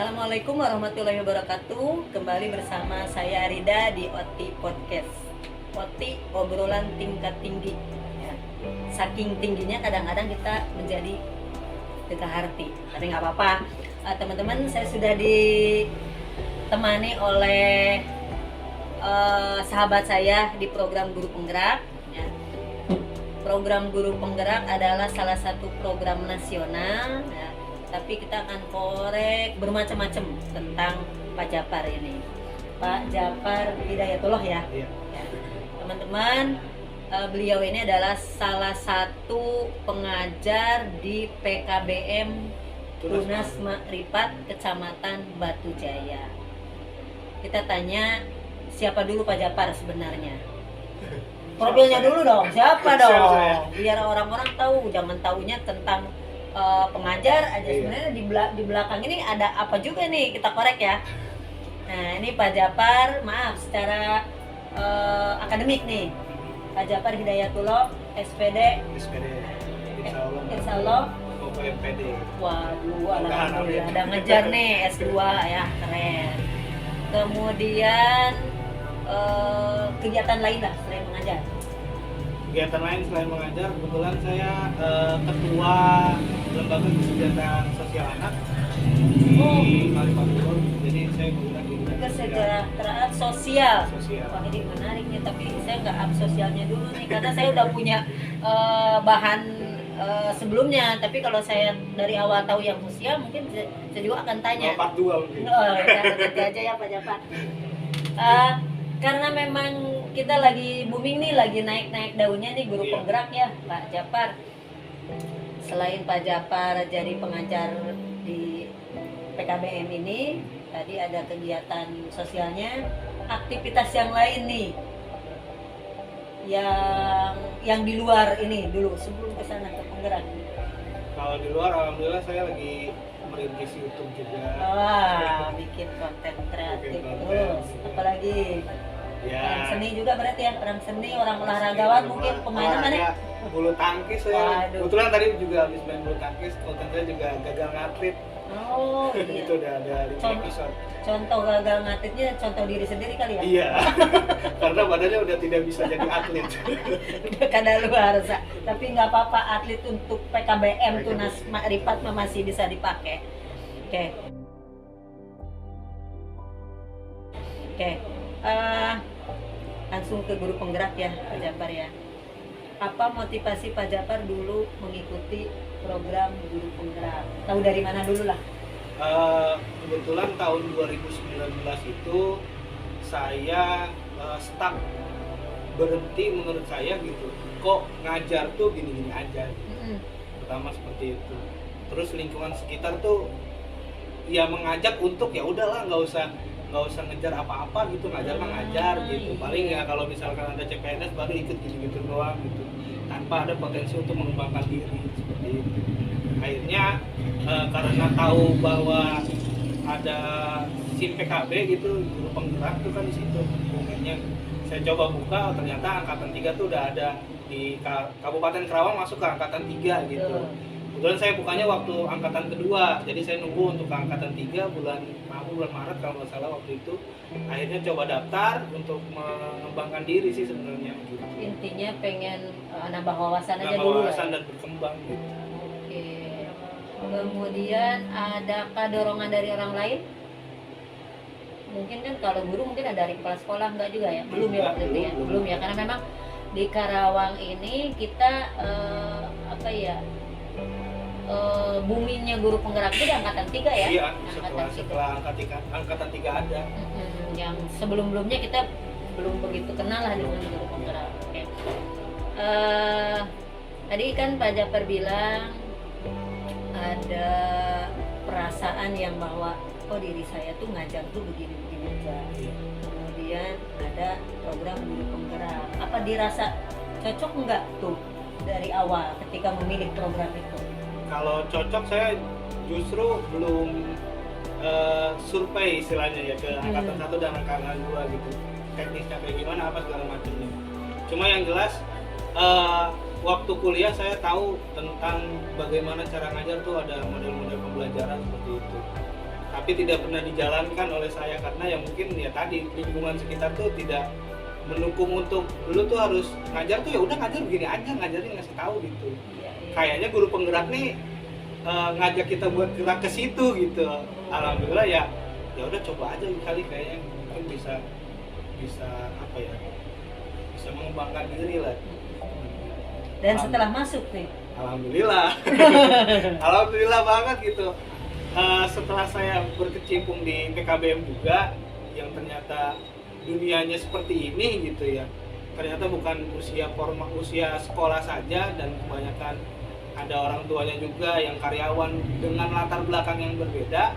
Assalamualaikum warahmatullahi wabarakatuh. Kembali bersama saya Rida di OTI Podcast. OTI, obrolan tingkat tinggi ya. Saking tingginya kadang-kadang kita menjadi getah hati. Tapi nggak apa-apa. Teman-teman, saya sudah ditemani oleh sahabat saya di program Guru Penggerak ya. Program Guru Penggerak adalah salah satu program nasional ya. Tapi kita akan korek bermacam-macam tentang Pak Japar ini. Pak Japar Hidayatullah ya. Iya. Ya. Teman-teman, beliau ini adalah salah satu pengajar di PKBM Tunas Makrifat Kecamatan Batu Jaya. Kita tanya siapa dulu Pak Japar sebenarnya? Profilnya dulu dong, siapa dong? Biar orang-orang tahu, jangan taunya tentang pengajar aja. Sebenarnya di belakang ini ada apa juga nih, kita korek ya. Nah ini Pak Japar, maaf secara akademik nih, Pak Japar Hidayatullah SPD Insya Allah MPD. Waduh, alhamdulillah ada ngejar nih S2 ya, keren. Kemudian kegiatan lain lah selain mengajar. Kegiatan lain selain mengajar, kebetulan saya ketua lembaga kesejahteraan sosial anak di Malipasir. Jadi saya bergerak di bidang Kesejahteraan sosial. sosial. Wah ini menarik nih, tapi saya nggak up sosialnya dulu nih karena saya udah punya bahan sebelumnya. Tapi kalau saya dari awal tahu yang sosial, mungkin saya juga akan tanya. Part 2 mungkin. Oh, ya, nanti aja ya Pak Japar. Karena memang kita lagi booming nih, lagi naik-naik daunnya nih Guru Penggerak ya Pak Japar. Selain Pak Japar jadi pengajar di PKBM ini, tadi ada kegiatan sosialnya, aktivitas yang lain nih yang di luar ini dulu sebelum ke sana ke Penggerak. Kalau di luar, alhamdulillah saya lagi merintis YouTube juga. Wah, bikin konten kreatif terus. Apalagi orang Ya. seni juga berarti ya, orang seni, orang olahragawan mungkin pemain mana? Bulu tangkis saya. Waduh. Kebetulan tadi juga habis main bulu tangkis, konten saya juga gagal ngatrit. Oh, iya. Itu udah ada di episode. Contoh gagal ngatritnya, contoh diri sendiri kali ya? Iya. Karena badannya udah tidak bisa jadi atlet. Udah kada luar sa. Tapi nggak apa-apa, atlet untuk PKBM Tunas Makrifat masih bisa dipakai. Oke. Oke. Langsung ke Guru Penggerak ya Pak Japar ya. Apa motivasi Pak Japar dulu mengikuti program Guru Penggerak? Tahu dari mana dulu lah? Kebetulan tahun 2019 itu saya stuck, berhenti menurut saya gitu. Kok ngajar tuh gini-gini aja. Pertama seperti itu. Terus lingkungan sekitar tuh ya mengajak untuk ya udahlah nggak usah ngejar apa-apa gitu, ngajar mah ngajar gitu. Paling ya kalau misalkan ada CPNS baru ikut gitu-gitu doang gitu, tanpa ada potensi untuk mengembangkan diri seperti itu. Akhirnya karena tahu bahwa ada SIM PKB gitu, Guru Penggerak tuh kan di situ. Akhirnya saya coba buka, ternyata angkatan 3 tuh udah ada di Kabupaten Kerawang, masuk ke angkatan 3 gitu. Kebetulan saya bukanya waktu angkatan kedua, jadi saya nunggu untuk angkatan 3 bulan Maret kalau nggak salah waktu itu. Akhirnya coba daftar untuk mengembangkan diri sih sebenarnya gitu. Intinya pengen nambah wawasan aja Nambah dulu wawasan ya. dan berkembang gitu. Oke. Kemudian adakah dorongan dari orang lain? Mungkin kan kalau guru mungkin ada dari kepala sekolah, enggak juga ya? Belum ya waktu itu ya? Belum ya, karena memang di Karawang ini kita boomingnya Guru Penggerak itu di angkatan 3 ya? Iya, Angkatan setelah angkatan 3 ada. Yang sebelum-belumnya kita belum begitu kenal lah dengan Guru Penggerak. Oke. Tadi kan Pak Japar bilang ada perasaan yang bahwa diri saya tuh ngajar tuh begini-begini aja. Kemudian ada program Guru Penggerak. Apa dirasa cocok nggak tuh dari awal ketika memilih program itu? Kalau cocok saya justru belum survei istilahnya ya ke angkatan 1 dan angkatan 2 gitu. Teknisnya kayak gimana apa segala macamnya. Cuma yang jelas waktu kuliah saya tahu tentang bagaimana cara ngajar tuh ada model-model pembelajaran seperti itu. tapi tidak pernah dijalankan oleh saya karena ya mungkin ya tadi lingkungan sekitar tuh tidak mendukung untuk dulu tuh harus ngajar tuh ya udah ngajar begini aja, ngajarin ngasih tahu gitu. Iya, iya. Kayaknya guru penggerak nih ngajak kita buat gerak ke situ gitu. Alhamdulillah ya udah coba aja kali, kayaknya mungkin bisa apa ya, bisa mengembangkan diri lah. Dan setelah masuk nih, Alhamdulillah. Alhamdulillah banget gitu. Setelah saya berkecimpung di PKBM juga yang ternyata dunianya seperti ini gitu ya. Ternyata bukan usia sekolah saja, dan kebanyakan ada orang tuanya juga yang karyawan dengan latar belakang yang berbeda.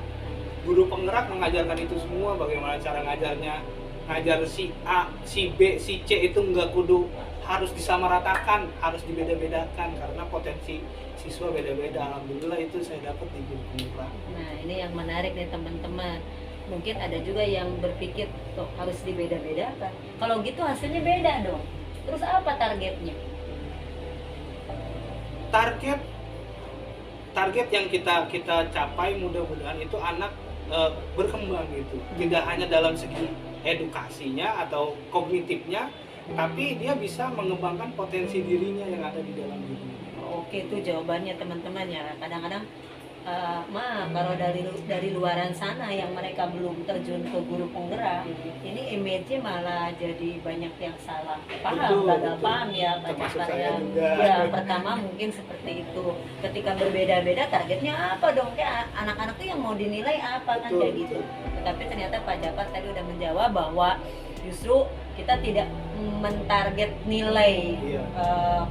Guru penggerak mengajarkan itu semua, bagaimana cara ngajarnya. Ngajar si A, si B, si C itu nggak kudu harus disamaratakan, harus dibeda-bedakan karena potensi siswa beda-beda. Alhamdulillah itu saya dapat di guru penggerak. nah ini yang menarik nih teman-teman. Mungkin ada juga yang berpikir tuh harus dibeda-bedakan. Kalau gitu hasilnya beda dong. Terus apa targetnya? Target yang kita capai mudah-mudahan itu anak berkembang gitu. Tidak hanya dalam segi edukasinya atau kognitifnya, tapi dia bisa mengembangkan potensi dirinya yang ada di dalam dirinya. Oke, itu jawabannya teman-teman ya. Kadang-kadang kalau dari luaran sana yang mereka belum terjun ke guru penggerak, ini image-nya malah jadi banyak yang salah paham, gagal paham ya, banyak Termasuk saya yang juga. ya pertama mungkin seperti itu. Ketika berbeda-beda targetnya apa dong? Kayak anak-anak tuh yang mau dinilai apa kan, Betul, kayak gitu. Tapi ternyata Pak Japar tadi udah menjawab bahwa justru kita tidak mentarget nilai Iya.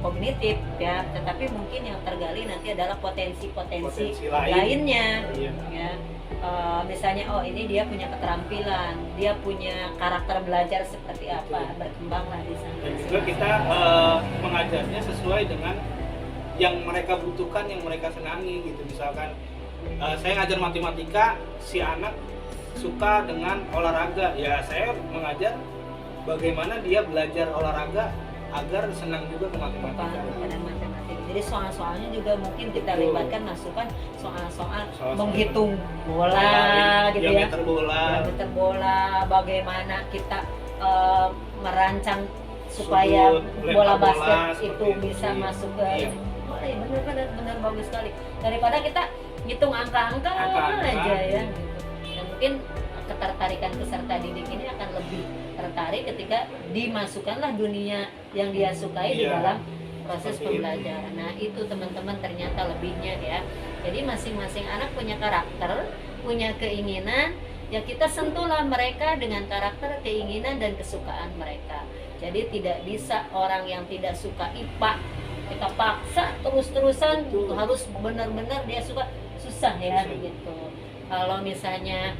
kognitif ya, tetapi mungkin yang tergali nanti adalah potensi lain. lainnya Iya. ya. Misalnya ini dia punya keterampilan, dia punya karakter belajar seperti apa, berkembanglah di sana. Dan juga kita mengajarnya sesuai dengan yang mereka butuhkan, yang mereka senangi gitu. Misalkan saya ngajar matematika, si anak suka dengan olahraga, ya saya mengajar bagaimana dia belajar olahraga agar senang juga ke matematika. Pada matematika. Jadi soal-soalnya juga mungkin kita Betul. libatkan, masukkan soal-soal Soal-soal menghitung bola gitu ya. diameter bola, Diameter bola, bagaimana kita merancang supaya Sudut, bola lempar bola, basket seperti itu bisa itu. masuk ke Iya. oh iya benar bagus sekali, daripada kita ngitung angka-angka Angka-angka, aja ya iya. gitu. Dan mungkin ketertarikan peserta didik ini akan lebih tertarik ketika dimasukkanlah dunia yang dia sukai di Iya. dalam proses Seperti itu. pembelajaran. Nah itu teman-teman ternyata lebihnya ya. Jadi masing-masing anak punya karakter, punya keinginan, ya kita sentuhlah mereka dengan karakter, keinginan, dan kesukaan mereka. Jadi tidak bisa orang yang tidak suka IPA kita paksa terus-terusan Betul. harus benar-benar dia suka, susah ya Susah. gitu. Kalau misalnya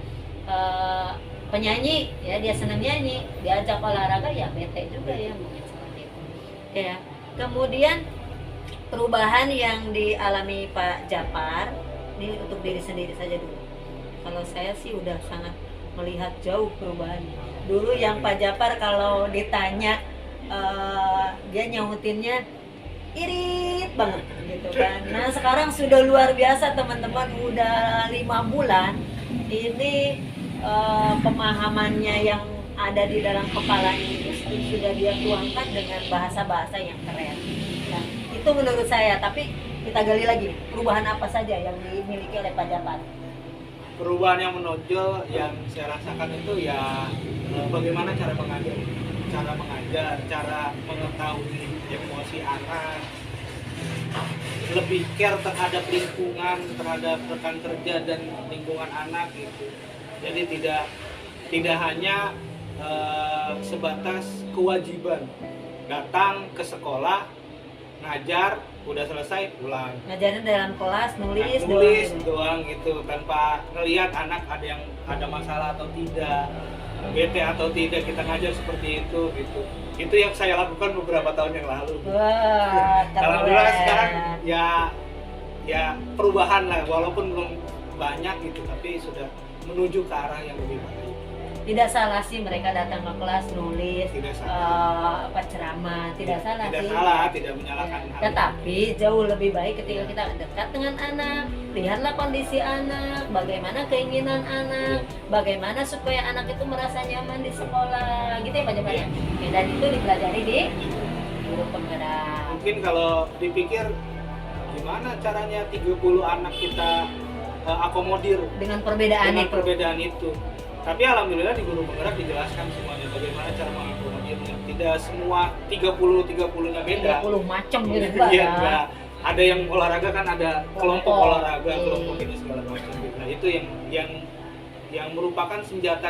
penyanyi ya, dia senang nyanyi, diajak olahraga ya bete juga ya, mungkin seperti itu ya. Kemudian perubahan yang dialami Pak Japar ini untuk diri sendiri saja dulu. Kalau saya sih udah sangat melihat jauh perubahannya. Dulu yang Pak Japar kalau ditanya dia nyautinnya irit banget gitu kan. Nah sekarang sudah luar biasa teman-teman, udah 5 bulan ini pemahamannya yang ada di dalam kepalanya itu sudah dia tuangkan dengan bahasa-bahasa yang keren. Nah, itu menurut saya. Tapi kita gali lagi, perubahan apa saja yang dimiliki oleh Pak Japar? Perubahan yang menonjol yang saya rasakan itu ya bagaimana cara mengajar, cara mengetahui emosi anak, lebih care terhadap lingkungan, terhadap rekan kerja dan lingkungan anak gitu. Jadi tidak hanya sebatas kewajiban datang ke sekolah, ngajar, udah selesai pulang. Ngajarin dalam kelas, nulis doang gitu, tanpa ngelihat anak ada masalah atau tidak, bete atau tidak, kita ngajar seperti itu gitu. Itu yang saya lakukan beberapa tahun yang lalu. Wah, Alhamdulillah keren. sekarang ya perubahan lah, walaupun belum banyak gitu, tapi sudah menuju ke arah yang lebih baik. Tidak salah sih mereka datang ke kelas nulis, Tidak salah. ceramah, tidak salah Tidak sih. salah, tidak menyalahkan hal. Tetapi jauh lebih baik ketika kita dekat dengan anak, lihatlah kondisi anak, bagaimana keinginan anak, bagaimana supaya anak itu merasa nyaman di sekolah, gitu ya Pak Jabar ya. Dan itu dipelajari di guru penggerak. Mungkin kalau dipikir gimana caranya 30 anak kita akomodir Dengan perbedaan dengan itu. perbedaan itu. Tapi alhamdulillah di guru penggerak dijelaskan semuanya bagaimana cara mengakomodirnya. Tidak semua 30-30-nya beda. 30 macam gitu Pak Iya, ya. enggak. Ada yang olahraga kan ada kelompok Kelompok. olahraga, Iya. kelompok ini segala macam. Nah, itu yang merupakan senjata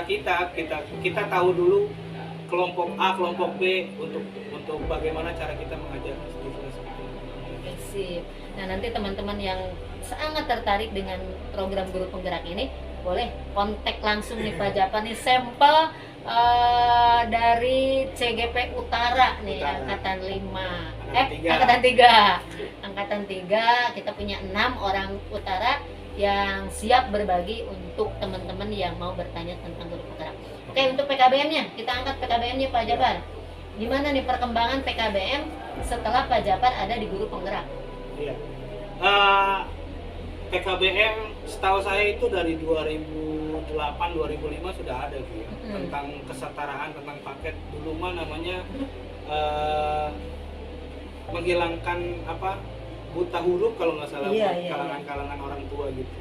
kita tahu dulu kelompok A, kelompok B untuk bagaimana cara kita mengajar siswa seperti itu. Oke, sip. Nah, nanti teman-teman yang sangat tertarik dengan program guru penggerak ini boleh kontak langsung nih Pak Japa nih, sampel dari CGP Utara nih, Utara. angkatan 5. Angkatan 3. Angkatan 3. Angkatan 3 kita punya 6 orang Utara yang siap berbagi untuk teman-teman yang mau bertanya tentang guru penggerak. Oke, untuk PKBM-nya, kita angkat PKBM-nya Pak Jabar. Gimana nih perkembangan PKBM setelah Pak Jabar ada di guru penggerak? Iya. PKBM setahu saya itu dari 2008-2005 sudah ada gitu ya. Tentang kesetaraan, tentang paket. Dulu mah namanya menghilangkan buta huruf kalau nggak salah, Iya, buat iya, kalangan-kalangan orang tua gitu.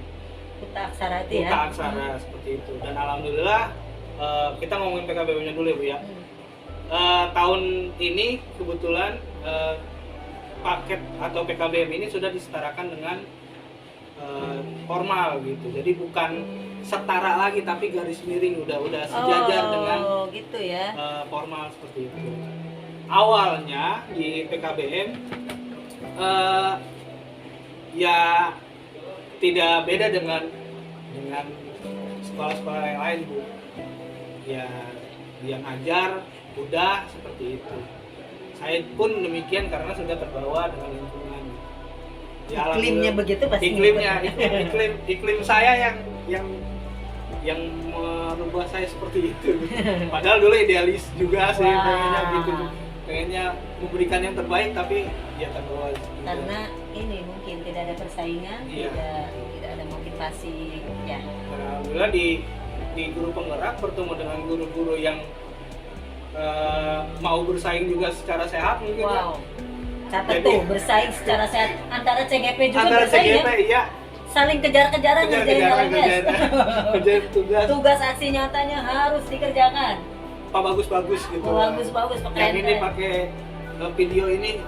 Buta aksara itu ya. Buta aksara seperti itu. Dan alhamdulillah kita ngomongin PKBM-nya dulu ya Bu ya. Tahun ini kebetulan paket atau PKBM ini sudah disetarakan dengan formal gitu. Jadi bukan setara lagi tapi garis miring udah sejajar dengan gitu ya. formal seperti itu. Awalnya di PKBM ya tidak beda dengan sekolah-sekolah yang lain Bu. Ya dia ngajar udah seperti itu. Saya pun demikian karena sudah terbawa dengan lingkungan. Ya, Iklimnya begitu pasti. iklim saya yang merubah saya seperti itu. Padahal dulu idealis juga sih, Wah. pengennya gitu, pengennya memberikan yang terbaik tapi ya terbawa. Karena ini mungkin tidak ada persaingan, Iya. tidak ada motivasi ya. Alhamdulillah di guru penggerak bertemu dengan guru-guru yang mau bersaing juga secara sehat mungkin. Wow. Catat Jadi- tuh, bersaing secara sehat antara CGP juga Antara bersaing CGP ya. iya, Saling kejar-kejaran ngerjain LMS. kerjaan tugas Tugas aksi nyatanya harus dikerjakan. apa bagus-bagus gitu. Bagus-bagus, Yang keren. ini pakai video ini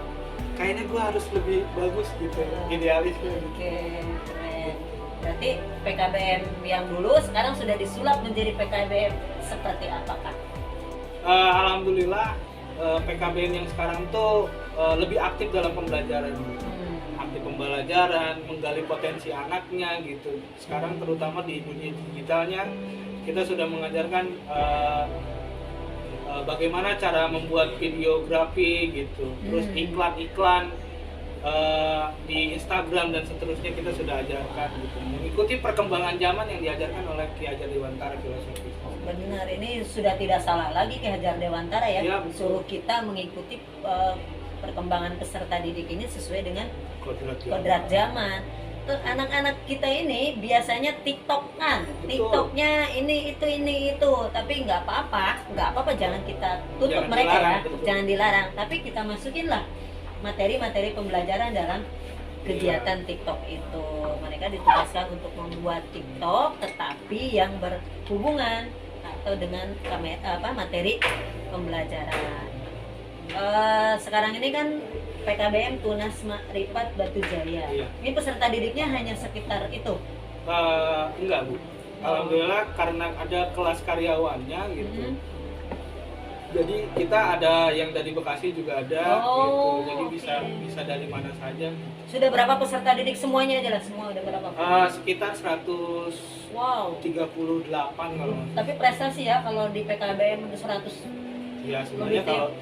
kayaknya gua harus lebih bagus gitu, idealis gitu. Oke, keren. Berarti PKBM yang dulu sekarang sudah disulap menjadi PKBM seperti apakah? Alhamdulillah PKBM yang sekarang tuh lebih aktif dalam pembelajaran. Aktif pembelajaran, menggali potensi anaknya gitu. Sekarang terutama di dunia digitalnya kita sudah mengajarkan bagaimana cara membuat videografi gitu. Terus iklan-iklan di Instagram dan seterusnya kita sudah ajarkan gitu. Mengikuti perkembangan zaman yang diajarkan oleh Ki Hajar Dewantara Filosofi. Benar, ini sudah tidak salah lagi Ki Hajar Dewantara ya. Iya, betul. Suruh kita mengikuti perkembangan peserta didik ini sesuai dengan Kodrat zaman. kodrat zaman. Tuh, anak-anak kita ini biasanya TikTokan, Betul. TikToknya ini itu, tapi nggak apa-apa, jangan kita tutup Jangan mereka dilarang, ya, betul. jangan dilarang, tapi kita masukin lah materi-materi pembelajaran dalam kegiatan TikTok itu. Mereka ditugaskan untuk membuat TikTok, tetapi yang berhubungan atau dengan materi pembelajaran. Sekarang ini kan PKBM Tunas Ripat Batu Jaya. Iya. Ini peserta didiknya hanya sekitar itu. Enggak Bu, alhamdulillah karena ada kelas karyawannya gitu. Jadi kita ada yang dari Bekasi juga ada Oh, gitu. Jadi oke. bisa dari mana saja. Sudah berapa peserta didik semuanya aja lah, semua udah berapa? Sekitar 138 Wow. kalau nggak salah. Tapi prestasi ya kalau di PKBM udah 100. Ya sebenarnya Lebih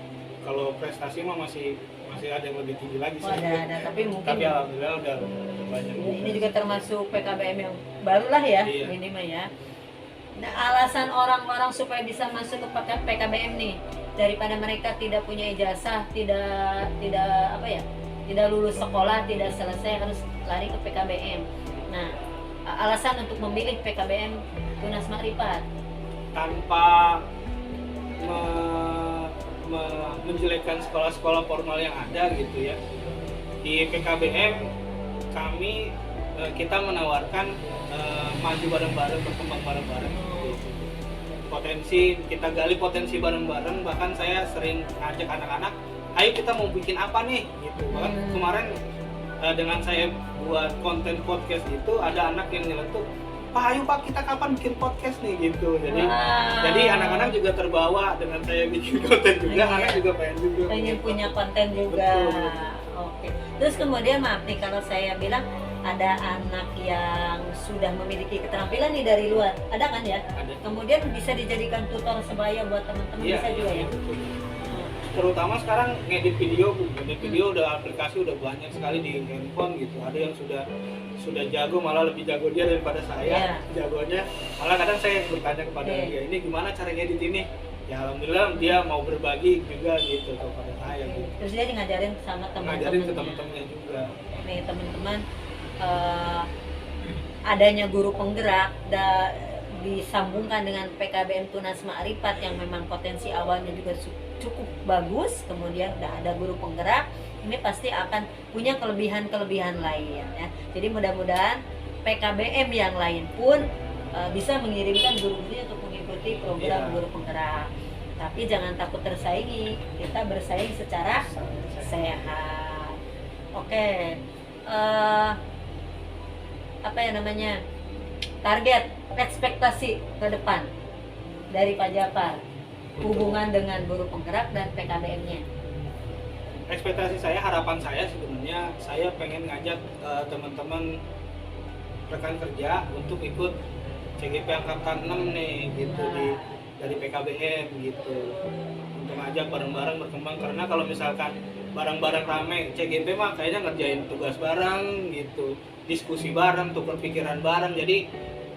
kalau prestasi mah masih ada yang lebih tinggi lagi sih. Oh, ada, tapi mungkin Tapi alhamdulillah udah banyak. ini juga termasuk PKBM yang baru lah ya, Iya. ini mah ya. Nah, alasan orang-orang supaya bisa masuk ke PKBM nih, daripada mereka tidak punya ijazah, tidak apa ya, tidak lulus sekolah, tidak selesai, harus lari ke PKBM. Nah, alasan untuk memilih PKBM Tunas Makrifat tanpa menjelekkan sekolah-sekolah formal yang ada gitu ya. Di PKBM kami kita menawarkan maju bareng-bareng, berkembang bareng-bareng gitu. Kita gali potensi bareng-bareng, bahkan saya sering ngajak anak-anak, ayo kita mau bikin apa nih gitu. Bahkan kemarin dengan saya buat konten podcast itu, ada anak yang nyeletuk, Pak, ayo Pak, kita kapan bikin podcast nih gitu. Jadi anak-anak juga terbawa dengan saya bikin konten juga, anak juga pengen punya konten juga. Betul. Oke. Terus kemudian maaf nih kalau saya bilang ada anak yang sudah memiliki keterampilan nih dari luar, ada kan ya? Ada. Kemudian bisa dijadikan tutor sebaya buat teman-teman, bisa juga ya? Terutama sekarang ngedit video udah aplikasi udah banyak sekali di handphone gitu. Ada yang sudah jago, malah lebih jago dia daripada saya. Jagonya malah kadang saya bertanya kepada dia, ini gimana cara ngedit ini? Ya alhamdulillah dia mau berbagi juga gitu kepada saya gitu. Terus dia ngajarin sama teman-teman. Ngajarin ke teman-temannya juga. Nih teman-teman, adanya guru penggerak disambungkan dengan PKBM Tunas Makrifat yang memang potensi awalnya juga cukup bagus, kemudian udah ada guru penggerak, ini pasti akan punya kelebihan-kelebihan lain ya. Jadi mudah-mudahan PKBM yang lain pun bisa mengirimkan guru-gurunya untuk mengikuti program guru penggerak. Tapi jangan takut tersaingi, kita bersaing secara sehat. Oke. Apa ya namanya, target, ekspektasi ke depan dari Pak Japar hubungan dengan guru penggerak dan PKBM-nya. Ekspektasi saya, harapan saya sebenarnya, saya pengen ngajak teman-teman rekan kerja untuk ikut CGP Angkatan 6 nih gitu, dari PKBM gitu, untuk ngajak bareng-bareng berkembang. Karena kalau misalkan bareng-bareng rame CGP mah kayaknya ngerjain tugas bareng gitu, diskusi bareng, tukar pikiran bareng, jadi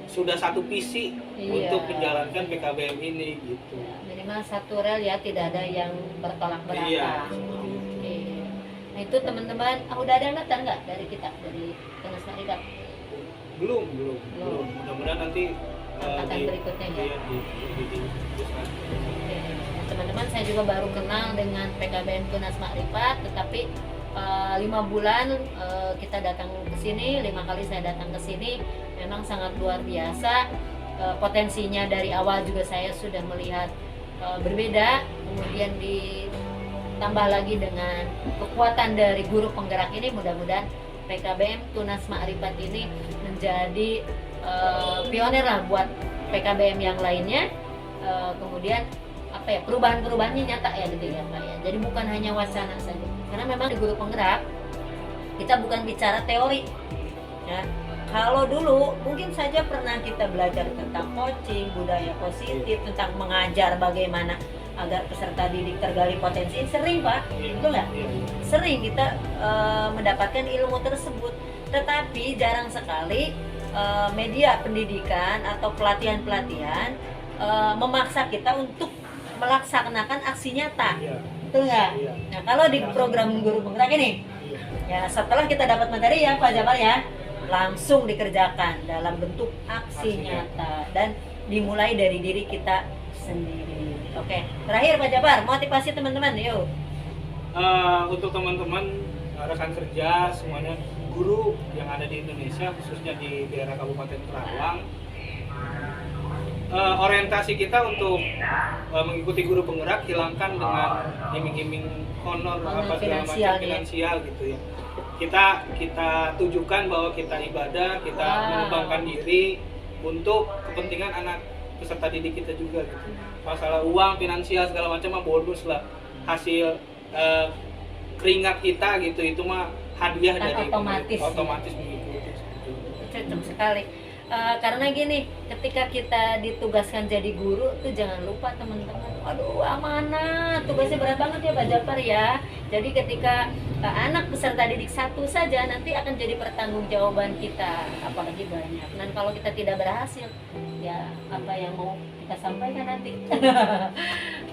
sudah satu visi untuk menjalankan PKBM ini gitu. Minimal satu rel ya, tidak ada yang bertolak belakang. Nah itu teman-teman, udah ada yang datang nggak dari kita, dari Tunas Makrifat? Belum. Mudah-mudahan nanti angkatan berikutnya ya. Teman-teman, saya juga baru kenal dengan PKBM Tunas Makrifat, tetapi 5 bulan kita datang ke sini, 5 kali saya datang ke sini, memang sangat luar biasa. Potensinya dari awal juga saya sudah melihat berbeda, kemudian ditambah lagi dengan kekuatan dari guru penggerak ini, mudah-mudahan PKBM Tunas Makrifat ini menjadi pionir lah buat PKBM yang lainnya. Kemudian apa ya, perubahan-perubahannya nyata ya gitu ya Pak ya. Jadi bukan hanya wacana saja. Karena memang di guru penggerak kita bukan bicara teori ya. Kalau dulu mungkin saja pernah kita belajar tentang coaching, budaya positif, tentang mengajar bagaimana agar peserta didik tergali potensi, sering Pak, betul nggak? Sering kita mendapatkan ilmu tersebut, tetapi jarang sekali media pendidikan atau pelatihan-pelatihan memaksa kita untuk melaksanakan aksi nyata, betul nggak? Nah kalau di program guru penggerak ini, ya setelah kita dapat materi ya Pak Japar ya, langsung dikerjakan dalam bentuk aksi nyata dan dimulai dari diri kita sendiri. Oke, terakhir Pak Japar, motivasi teman-teman yuk. Untuk teman-teman rekan kerja semuanya, guru yang ada di Indonesia, khususnya di daerah Kabupaten Karawang, orientasi kita untuk mengikuti guru penggerak hilangkan dengan iming-iming honor apa segala macam finansial gitu ya. Kita tujukan bahwa kita ibadah, kita mengembangkan diri untuk kepentingan anak peserta didik kita juga gitu. Masalah uang, finansial segala macam mah bonus lah, hasil keringat kita gitu, itu mah hadiah dan dari otomatis mengikuti. Cocok sekali. Karena gini, ketika kita ditugaskan jadi guru tuh jangan lupa teman-teman, aduh amanah, tugasnya berat banget ya Pak Japar ya. Jadi ketika anak peserta didik satu saja nanti akan jadi pertanggungjawaban kita, apalagi banyak. Dan kalau kita tidak berhasil, ya apa yang mau kita sampaikan nanti.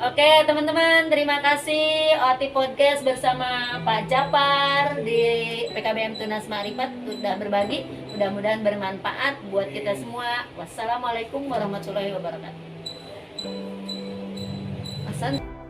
Oke teman-teman, terima kasih OT Podcast bersama Pak Japar di PKBM Tunas Ma'rifat sudah berbagi. Mudah-mudahan bermanfaat buat kita semua. Wassalamualaikum warahmatullahi wabarakatuh. Hasan.